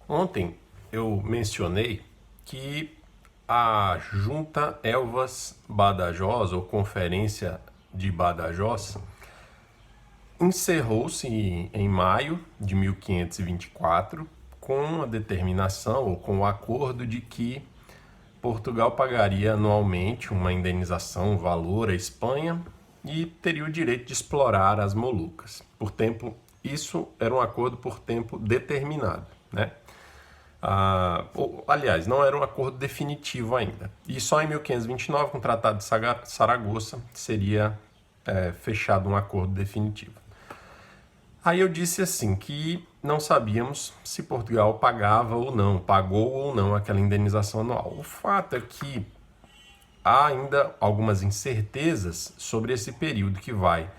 Ontem eu mencionei que a Junta Elvas Badajoz, ou Conferência de Badajoz, encerrou-se em maio de 1524 com a determinação ou com o acordo de que Portugal pagaria anualmente uma indenização, um valor à Espanha e teria o direito de explorar as Molucas. Por tempo, isso era um acordo por tempo determinado, né? Aliás, não era um acordo definitivo ainda. E só em 1529, com o Tratado de Saragoça, seria fechado um acordo definitivo. Aí eu disse assim que não sabíamos se Portugal pagava ou não, pagou ou não aquela indenização anual. O fato é que há ainda algumas incertezas sobre esse período que vai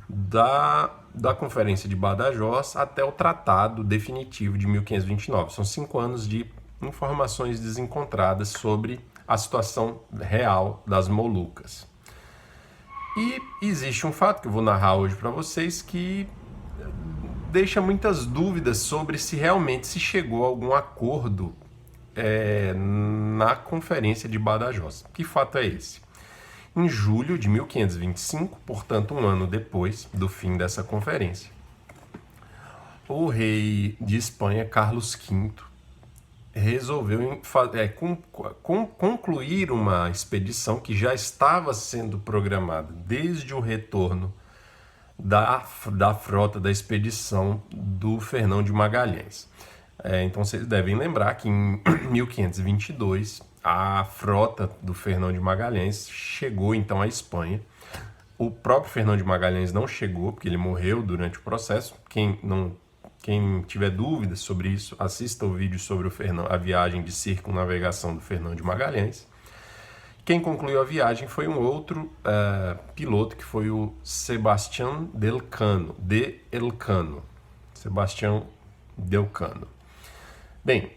da Conferência de Badajoz até o Tratado Definitivo de 1529. São 5 anos de informações desencontradas sobre a situação real das Molucas. E existe um fato que eu vou narrar hoje para vocês que deixa muitas dúvidas sobre se realmente se chegou a algum acordo na Conferência de Badajoz. Que fato é esse? Em julho de 1525, portanto um ano depois do fim dessa conferência, o rei de Espanha, Carlos V, resolveu concluir uma expedição que já estava sendo programada desde o retorno da frota da expedição do Fernão de Magalhães. Então vocês devem lembrar que em 1522 a frota do Fernão de Magalhães chegou então à Espanha. O próprio Fernão de Magalhães não chegou, porque ele morreu durante o processo. Quem tiver dúvidas sobre isso, assista o vídeo sobre a viagem de circunnavegação do Fernão de Magalhães. Quem concluiu a viagem foi um outro piloto, que foi o Sebastián de Elcano. Sebastián de Elcano. Bem,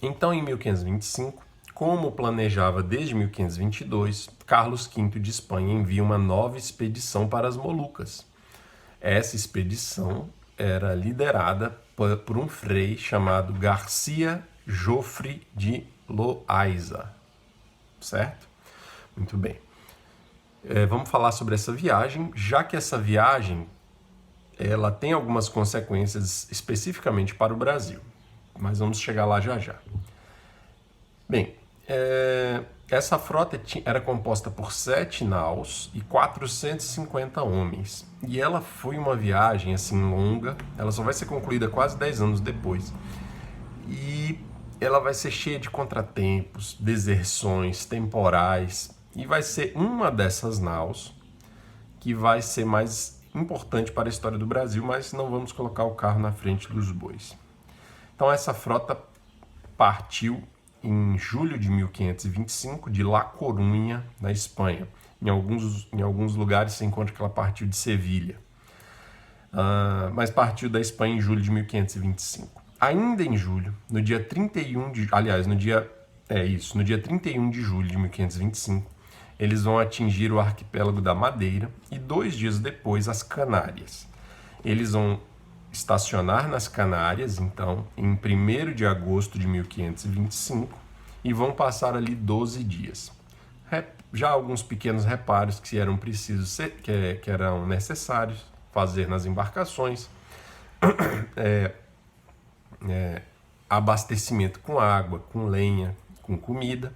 então em 1525, como planejava desde 1522, Carlos V de Espanha envia uma nova expedição para as Molucas. Essa expedição era liderada por um frei chamado Garcia Jofre de Loaiza. Certo? Muito bem. Vamos falar sobre essa viagem, já que essa viagem ela tem algumas consequências especificamente para o Brasil, mas vamos chegar lá já já. Bem, essa frota era composta por 7 naus e 450 homens, e ela foi uma viagem assim longa, ela só vai ser concluída quase 10 anos depois, e ela vai ser cheia de contratempos, deserções, temporais, e vai ser uma dessas naus que vai ser mais importante para a história do Brasil, mas não vamos colocar o carro na frente dos bois. Então essa frota partiu em julho de 1525 de La Coruña, na Espanha. Em alguns lugares se encontra que ela partiu de Sevilha, mas partiu da Espanha em julho de 1525. Ainda em julho, no dia 31 de... Aliás, no dia 31 de julho de 1525, eles vão atingir o arquipélago da Madeira e 2 dias depois as Canárias. Eles vão estacionar nas Canárias, então, em 1º de agosto de 1525 e vão passar ali 12 dias. Já alguns pequenos reparos que eram precisos, que eram necessários fazer nas embarcações, abastecimento com água, com lenha, com comida.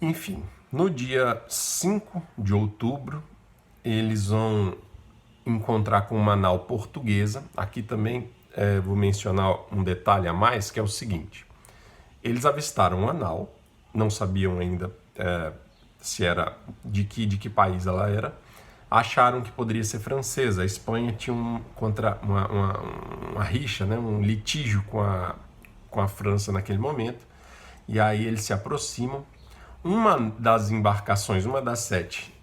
Enfim, no dia 5 de outubro, eles vão encontrar com uma nau portuguesa. Aqui também vou mencionar um detalhe a mais, que é o seguinte. Eles avistaram uma nau, não sabiam ainda se era de que país ela era, acharam que poderia ser francesa. A Espanha tinha uma rixa, né, um litígio com a França naquele momento, e aí eles se aproximam. Uma das embarcações, uma das 7,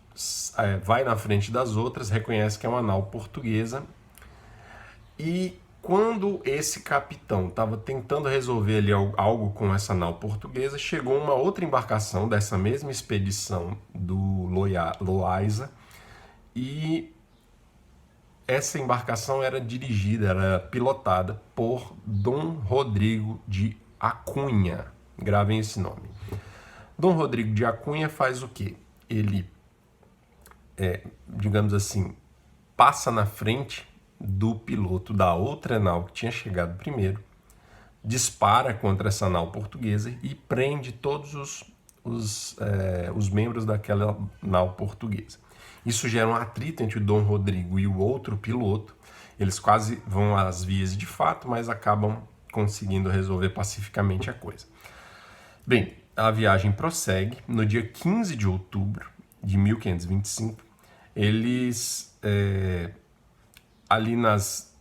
vai na frente das outras, reconhece que é uma nau portuguesa, e quando esse capitão estava tentando resolver ali algo com essa nau portuguesa, chegou uma outra embarcação dessa mesma expedição do Loaiza, e essa embarcação era dirigida, era pilotada por Dom Rodrigo de Acunha. Gravem esse nome. Dom Rodrigo de Acunha faz o quê? Ele, digamos assim, passa na frente do piloto da outra nau que tinha chegado primeiro, dispara contra essa nau portuguesa e prende todos os membros daquela nau portuguesa. Isso gera um atrito entre o Dom Rodrigo e o outro piloto. Eles quase vão às vias de fato, mas acabam conseguindo resolver pacificamente a coisa. Bem, a viagem prossegue. No dia 15 de outubro de 1525, eles, ali nas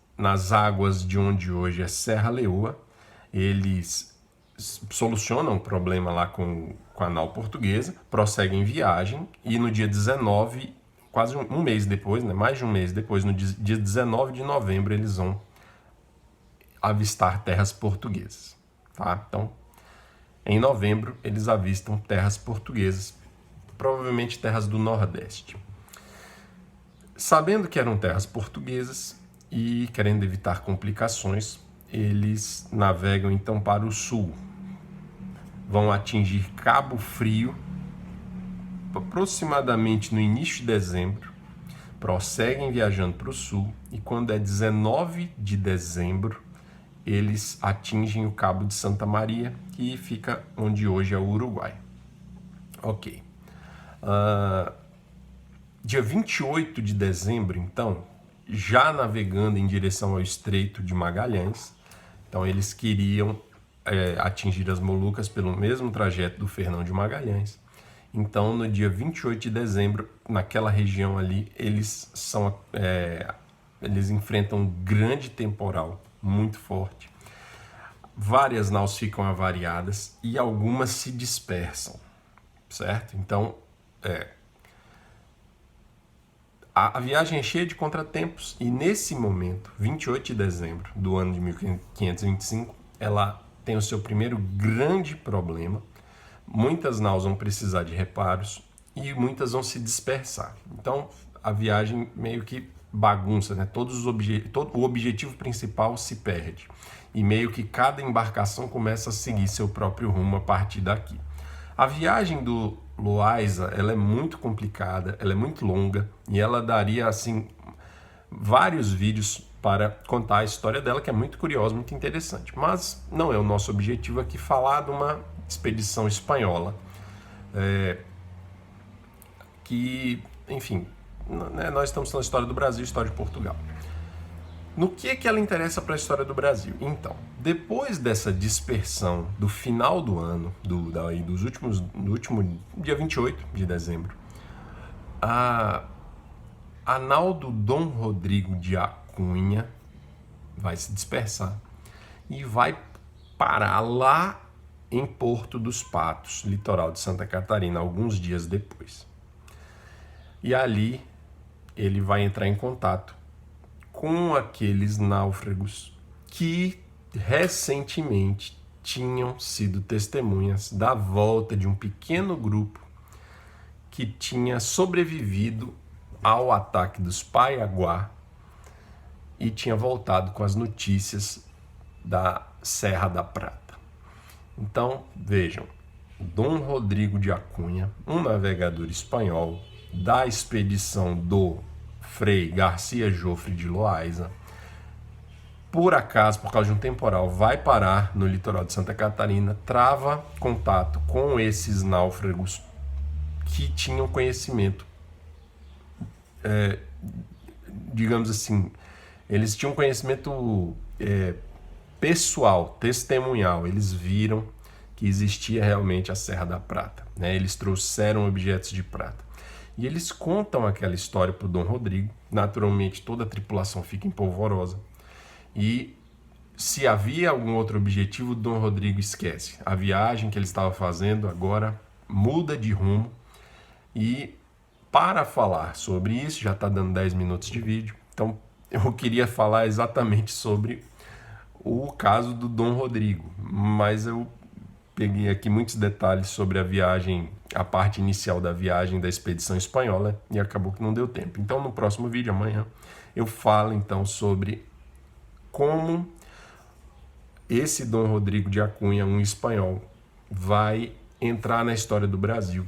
águas de onde hoje é Serra Leoa, eles solucionam o problema lá com a nau portuguesa, prosseguem viagem e no dia 19, quase um mês depois, né, mais de um mês depois, no dia 19 de novembro, eles vão avistar terras portuguesas. Tá? Então, em novembro, eles avistam terras portuguesas, provavelmente terras do Nordeste. Sabendo que eram terras portuguesas e querendo evitar complicações, eles navegam então para o sul. Vão atingir Cabo Frio aproximadamente no início de dezembro, prosseguem viajando para o sul e quando é 19 de dezembro, eles atingem o Cabo de Santa Maria, que fica onde hoje é o Uruguai. Ok. Dia 28 de dezembro, então, já navegando em direção ao Estreito de Magalhães, então eles queriam atingir as Molucas pelo mesmo trajeto do Fernão de Magalhães. Então, no dia 28 de dezembro, naquela região ali, eles enfrentam um grande temporal, muito forte. Várias naus ficam avariadas e algumas se dispersam, certo? Então, a viagem é cheia de contratempos e nesse momento, 28 de dezembro do ano de 1525, ela tem o seu primeiro grande problema. Muitas naus vão precisar de reparos e muitas vão se dispersar. Então, a viagem meio que bagunça, né? O objetivo principal se perde. E meio que cada embarcação começa a seguir seu próprio rumo a partir daqui. A viagem do Loaysa, ela é muito complicada, ela é muito longa e ela daria, assim, vários vídeos para contar a história dela, que é muito curiosa, muito interessante. Mas não é o nosso objetivo aqui falar de uma expedição espanhola que, enfim, né, nós estamos falando da história do Brasil e história de Portugal. No que ela interessa para a história do Brasil? Então, depois dessa dispersão do final do ano, do último dia 28 de dezembro, a nau do Dom Rodrigo de Acunha vai se dispersar e vai parar lá em Porto dos Patos, litoral de Santa Catarina, alguns dias depois. E ali ele vai entrar em contato com aqueles náufragos que recentemente tinham sido testemunhas da volta de um pequeno grupo que tinha sobrevivido ao ataque dos Paiaguá e tinha voltado com as notícias da Serra da Prata. Então, vejam, Dom Rodrigo de Acunha, um navegador espanhol da expedição do Frei Garcia Jofre de Loaysa, por acaso, por causa de um temporal, vai parar no litoral de Santa Catarina, trava contato com esses náufragos que tinham conhecimento, digamos assim, eles tinham conhecimento pessoal, testemunhal, eles viram que existia realmente a Serra da Prata, né? Eles trouxeram objetos de prata. E eles contam aquela história para o Dom Rodrigo. Naturalmente, toda a tripulação fica empolvorosa. E se havia algum outro objetivo, o Dom Rodrigo esquece. A viagem que ele estava fazendo agora muda de rumo. E para falar sobre isso, já está dando 10 minutos de vídeo, então eu queria falar exatamente sobre o caso do Dom Rodrigo, mas eu peguei aqui muitos detalhes sobre a viagem, a parte inicial da viagem da expedição espanhola, e acabou que não deu tempo. Então no próximo vídeo, amanhã, eu falo então sobre como esse Dom Rodrigo de Acunha, um espanhol, vai entrar na história do Brasil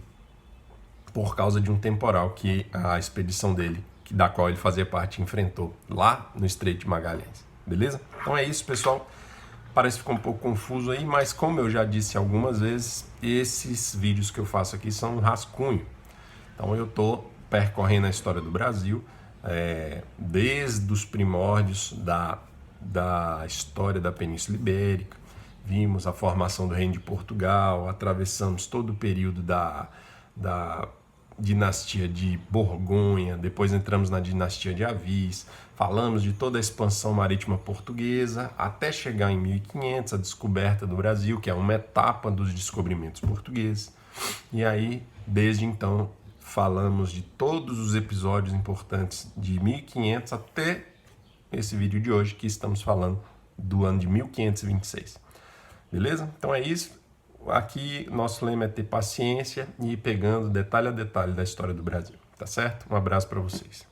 por causa de um temporal que a expedição dele, da qual ele fazia parte, enfrentou lá no Estreito de Magalhães. Beleza? Então é isso, pessoal. Parece que ficou um pouco confuso aí, mas como eu já disse algumas vezes, esses vídeos que eu faço aqui são um rascunho. Então eu estou percorrendo a história do Brasil, desde os primórdios da história da Península Ibérica, vimos a formação do Reino de Portugal, atravessamos todo o período da dinastia de Borgonha, depois entramos na dinastia de Avis, falamos de toda a expansão marítima portuguesa, até chegar em 1500, a descoberta do Brasil, que é uma etapa dos descobrimentos portugueses. E aí, desde então, falamos de todos os episódios importantes de 1500 até esse vídeo de hoje, que estamos falando do ano de 1526. Beleza? Então é isso. Aqui, nosso lema é ter paciência e ir pegando detalhe a detalhe da história do Brasil. Tá certo? Um abraço para vocês.